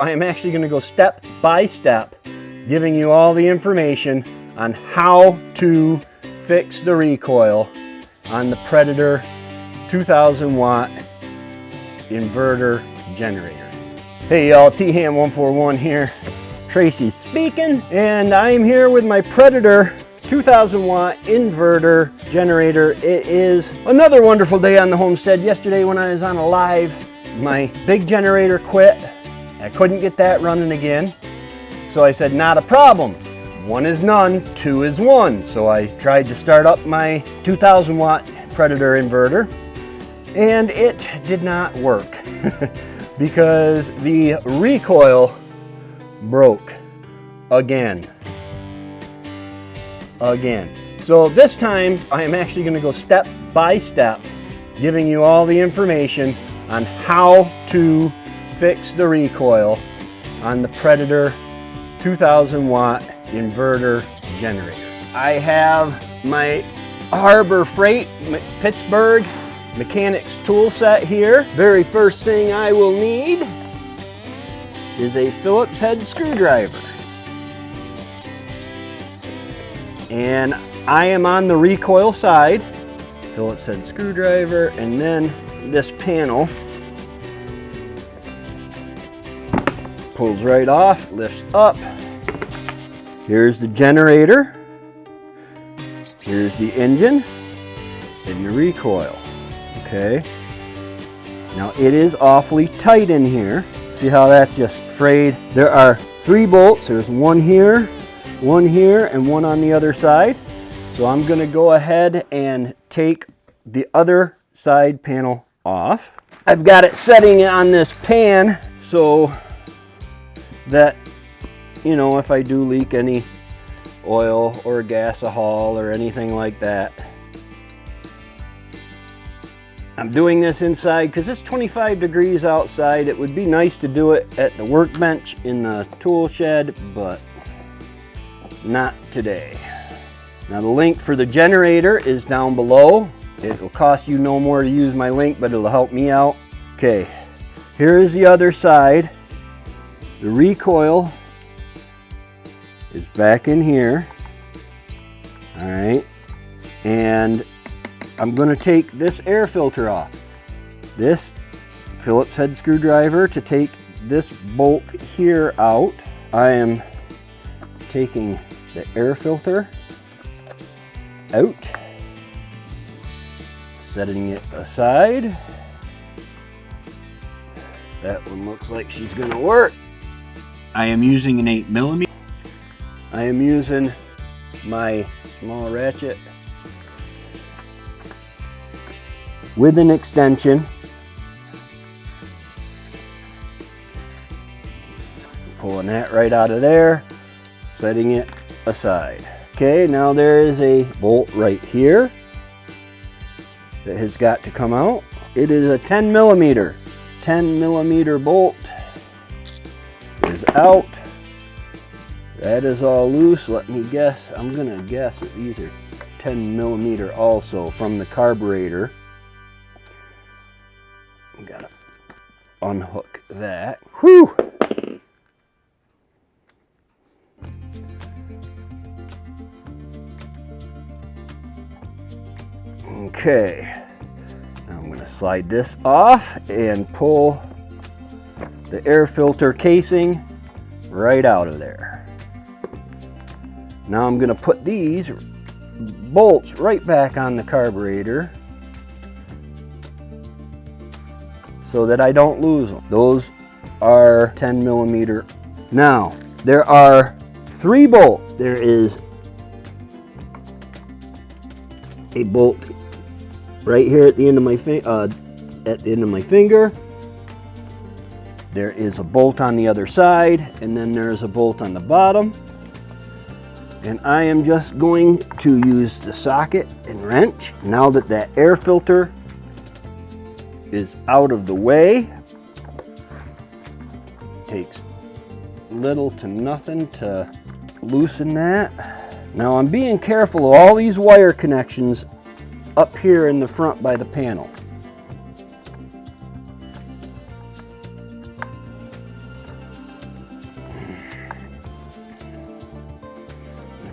I am actually going to go step by step, giving you all the information on how to fix the recoil on the Predator 2000 watt inverter generator. Hey y'all, T-Ham141 here. Tracy speaking, and I am here with my Predator 2000 watt inverter generator. It is another wonderful day on the homestead. Yesterday when I was on a live, my big generator quit. I couldn't get that running again. So I said, not a problem. One is none, two is one. So I tried to start up my 2000 watt Predator inverter, and it did not work because the recoil broke again. So this time I am actually going to go step by step, giving you all the information on how to fix the recoil on the Predator 2000 watt inverter generator. I have my Harbor Freight Pittsburgh mechanics tool set here. Very first thing I will need is a Phillips head screwdriver. And I am on the recoil side. Phillips head screwdriver, and then this panel pulls right off, lifts up. Here's the generator. Here's the engine and the recoil. Okay. Now it is awfully tight in here. See how that's just frayed? There are 3 bolts. There's one here, and one on the other side. So I'm going to go ahead and take the other side panel off. I've got it setting on this pan so that, you know, if I do leak any oil or gasohol or anything like that. I'm doing this inside because it's 25 degrees outside. It would be nice to do it at the workbench in the tool shed, but not today. Now the link for the generator is down below. It will cost you no more to use my link, but it'll help me out. Okay, here is the other side. The recoil is back in here. All right, and I'm going to take this air filter off. This Phillips head screwdriver to take this bolt here out. I am taking the air filter out, setting it aside. That one looks like she's going to work. I am using an 8mm. I am using my small ratchet with an extension. Pulling that right out of there, setting it aside. Okay, now there is a bolt right here that has got to come out. It is a 10mm bolt. It is out. That is all loose. Let me guess. I'm gonna guess that these are 10mm also from the carburetor. Gotta unhook that. Whew! Okay, now I'm gonna slide this off and pull the air filter casing right out of there. Now I'm gonna put these bolts right back on the carburetor so that I don't lose them. Those are 10mm. Now there are 3 bolts. There is a bolt right here at the end of my finger. There is a bolt on the other side, and then there's a bolt on the bottom. And I am just going to use the socket and wrench. Now that that air filter is out of the way, it takes little to nothing to loosen that. Now I'm being careful of all these wire connections up here in the front by the panel.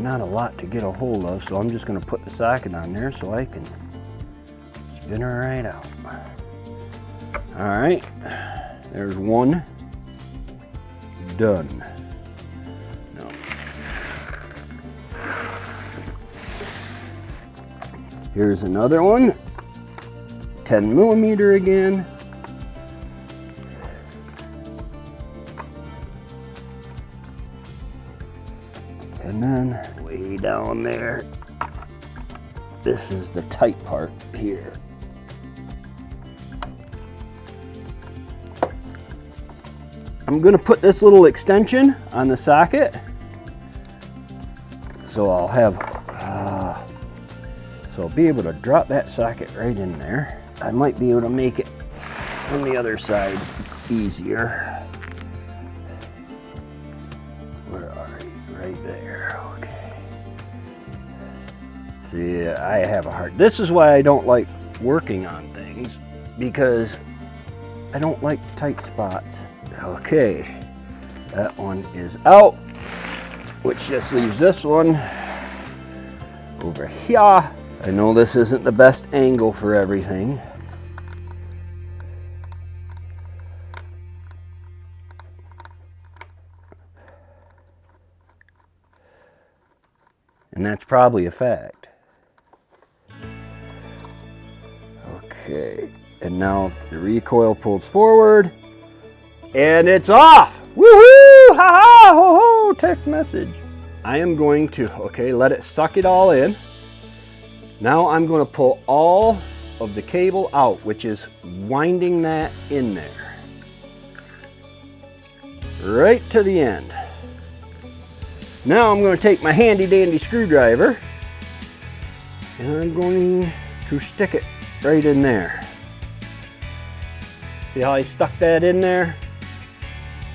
not a lot to get a hold of, so I'm just going to put the socket on there so I can spin her right out. All right, there's one done. No. Here's another one, 10 millimeter again. And then way down there, this is the tight part here. I'm going to put this little extension on the socket, so I'll have, so I'll be able to drop that socket right in there. I might be able to make it on the other side easier. Where are you? Right there. Okay. See, I have a hard. This is why I don't like working on things, because I don't like tight spots. Okay, that one is out, which just leaves this one over here. I know this isn't the best angle for everything. And that's probably a fact. Okay, and now the recoil pulls forward. And it's off! Woohoo! Ha ha! Ho ho! Text message. I am going to, okay, let it suck it all in. Now I'm going to pull all of the cable out, which is winding that in there. Right to the end. Now I'm going to take my handy dandy screwdriver and I'm going to stick it right in there. See how I stuck that in there?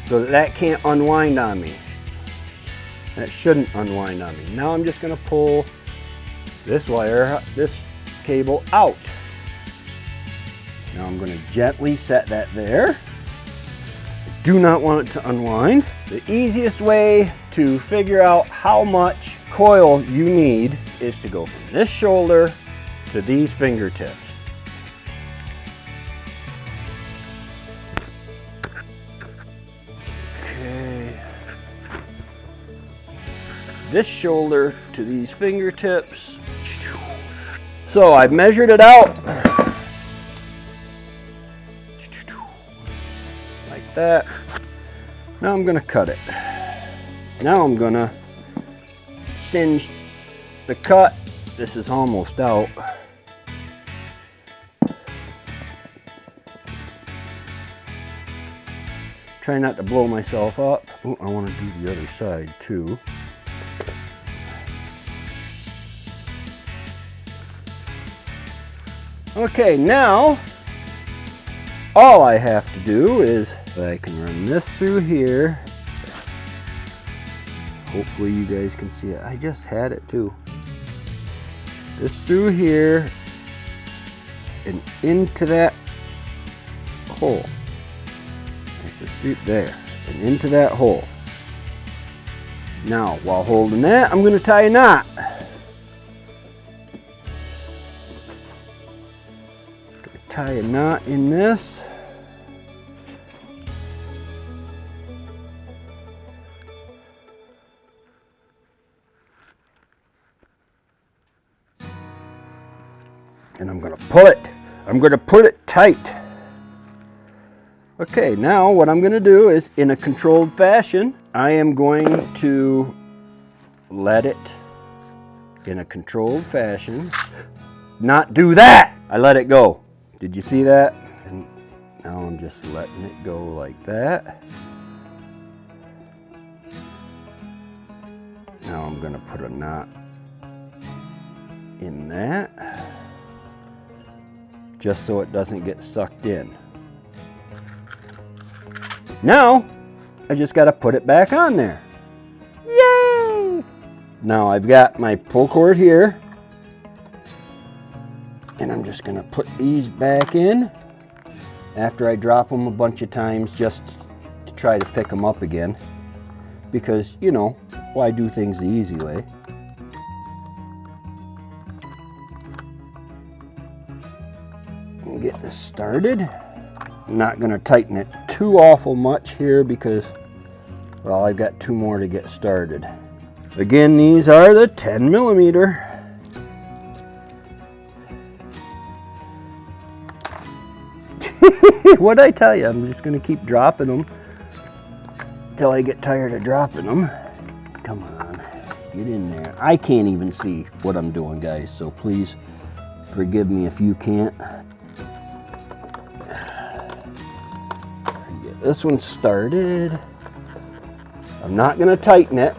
So that can't unwind on me. That shouldn't unwind on me. Now I'm just going to pull this wire, this cable out. Now I'm going to gently set that there. I do not want it to unwind. The easiest way to figure out how much coil you need is to go from this shoulder to these fingertips. This shoulder to these fingertips. So I've measured it out like that. Now I'm going to cut it. Now I'm going to singe the cut. This is almost out. Try not to blow myself up. Oh, I want to do the other side too. Okay, now all I have to do is I can run this through here. Hopefully you guys can see it. I just had it too. This through here and into that hole. There and into that hole. Now, while holding that, I'm going to tie a knot. Tie a knot in this. And I'm going to pull it. I'm going to put it tight. Okay, now what I'm going to do is, in a controlled fashion, I am going to let it, in a controlled fashion, not do that. I let it go. Did you see that? And now I'm just letting it go like that. Now I'm going to put a knot in that, just so it doesn't get sucked in. Now, I just got to put it back on there. Yay! Now I've got my pull cord here. And I'm just going to put these back in after I drop them a bunch of times, just to try to pick them up again. Because, you know, why do things the easy way? this started. I'm not going to tighten it too awful much here because, well, I've got 2 more to get started. Again, these are the 10 millimeter. What'd I tell you? I'm just going to keep dropping them until I get tired of dropping them. Come on, get in there. I can't even see what I'm doing, guys, so please forgive me if you can't. Get this one started. I'm not going to tighten it,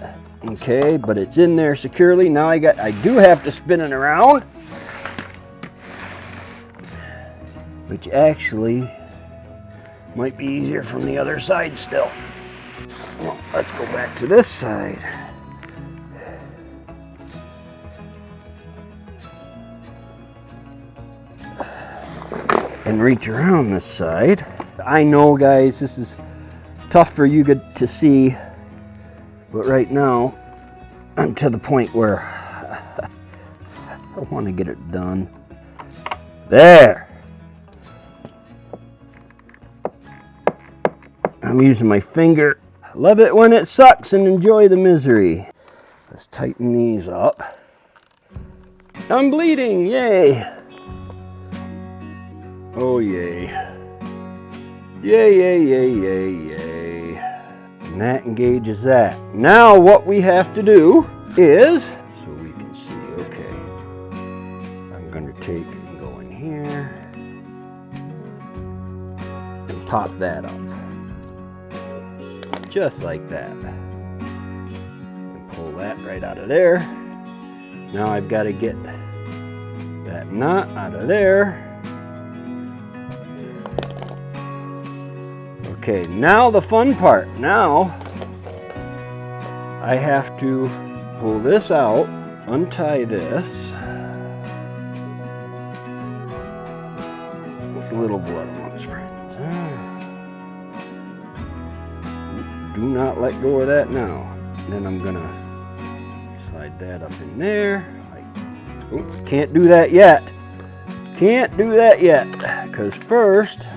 okay, but it's in there securely. Now I do have to spin it around, which actually might be easier from the other side still. Well, let's go back to this side. And reach around this side. I know, guys, this is tough for you to see, but right now I'm to the point where I want to get it done. There. I'm using my finger. Love it when it sucks and enjoy the misery. Let's tighten these up. I'm bleeding, yay. Oh, yay. Yay, yay, yay, yay, yay. And that engages that. Now what we have to do is, so we can see, okay, I'm going to take and go in here and pop that up. Just like that. And pull that right out of there. Now I've got to get that knot out of there. Okay, now the fun part. Now I have to pull this out, untie this. With a little blood amongst friends. Do not let go of that now. Then I'm gonna slide that up in there. Oops, can't do that yet. Can't do that yet. Because first,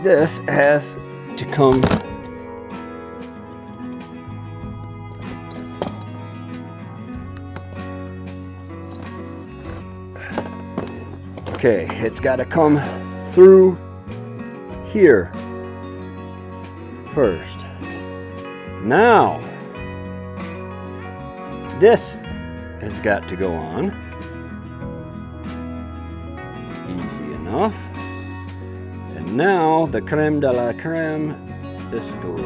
this has to come okay, it's got to come through here first. Now this has got to go on. Easy enough. And now the creme de la creme, this goes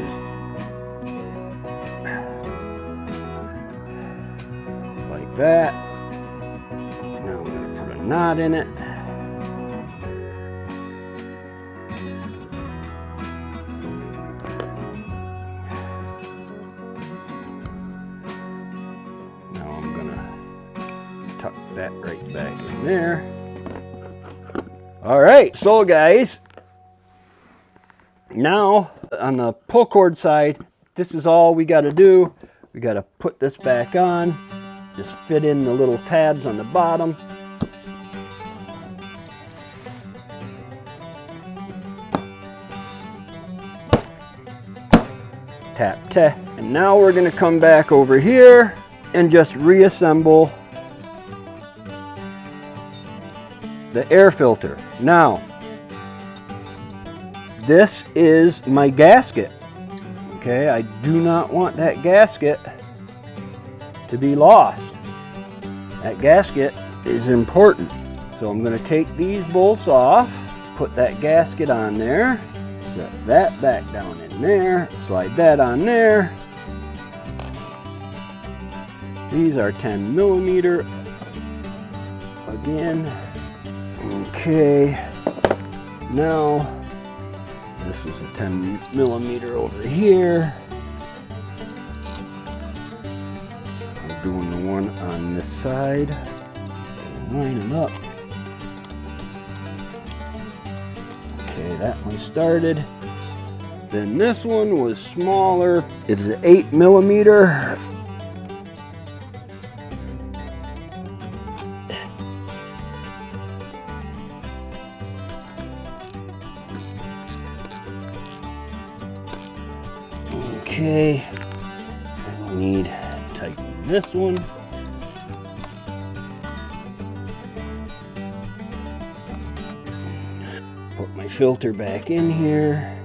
like that. Now I'm going to put a knot in it. Tuck that right back in there. All right, so guys, now on the pull cord side, this is all we got to do. We got to put this back on, just fit in the little tabs on the bottom. Tap, tap. And now we're going to come back over here and just reassemble the air filter. Now, this is my gasket. Okay, I do not want that gasket to be lost. That gasket is important. So I'm going to take these bolts off, put that gasket on there, set that back down in there, slide that on there. These are 10 millimeter again. Okay, now this is a 10 millimeter over here. I'm doing the one on this side. Line it up. Okay, that one started. Then this one was smaller. It's an 8 millimeter. Okay, and we need to tighten this one. Put my filter back in here.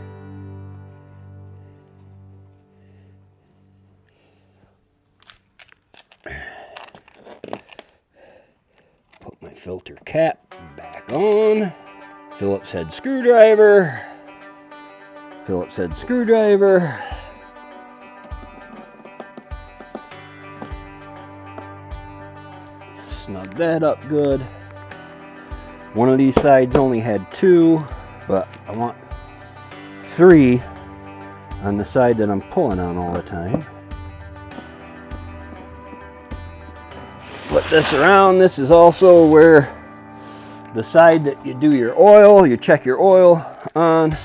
Put my filter cap back on. Phillips head screwdriver. Phillips head screwdriver. Snug that up good. One of these sides only had 2, but I want 3 on the side that I'm pulling on all the time. Flip this around. This is also where the side that you do your oil, you check your oil on.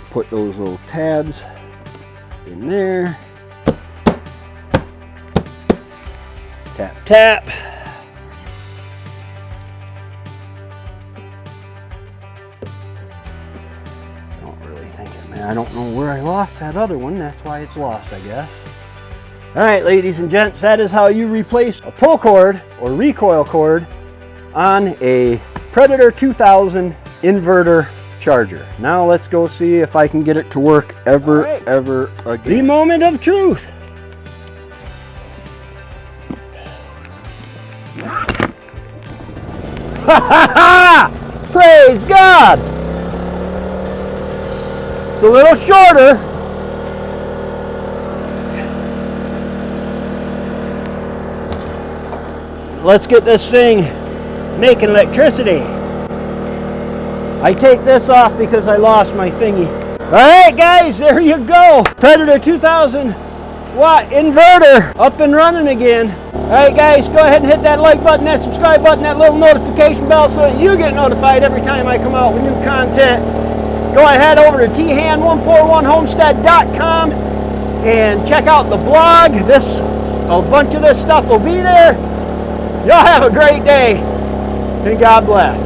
Put those little tabs in there. Tap, tap. I don't know where I lost that other one. That's why it's lost, I guess. All right, ladies and gents, that is how you replace a pull cord or recoil cord on a Predator 2000 inverter charger. Now let's go see if I can get it to work ever again. The moment of truth. Ha ha ha! Praise God! It's a little shorter. Let's get this thing making electricity. I take this off because I lost my thingy. Alright guys, there you go. Predator 2000 watt inverter up and running again. Alright guys, go ahead and hit that like button, that subscribe button, that little notification bell so that you get notified every time I come out with new content. Go ahead over to than141homestead.com and check out the blog. A bunch of this stuff will be there. Y'all have a great day and God bless.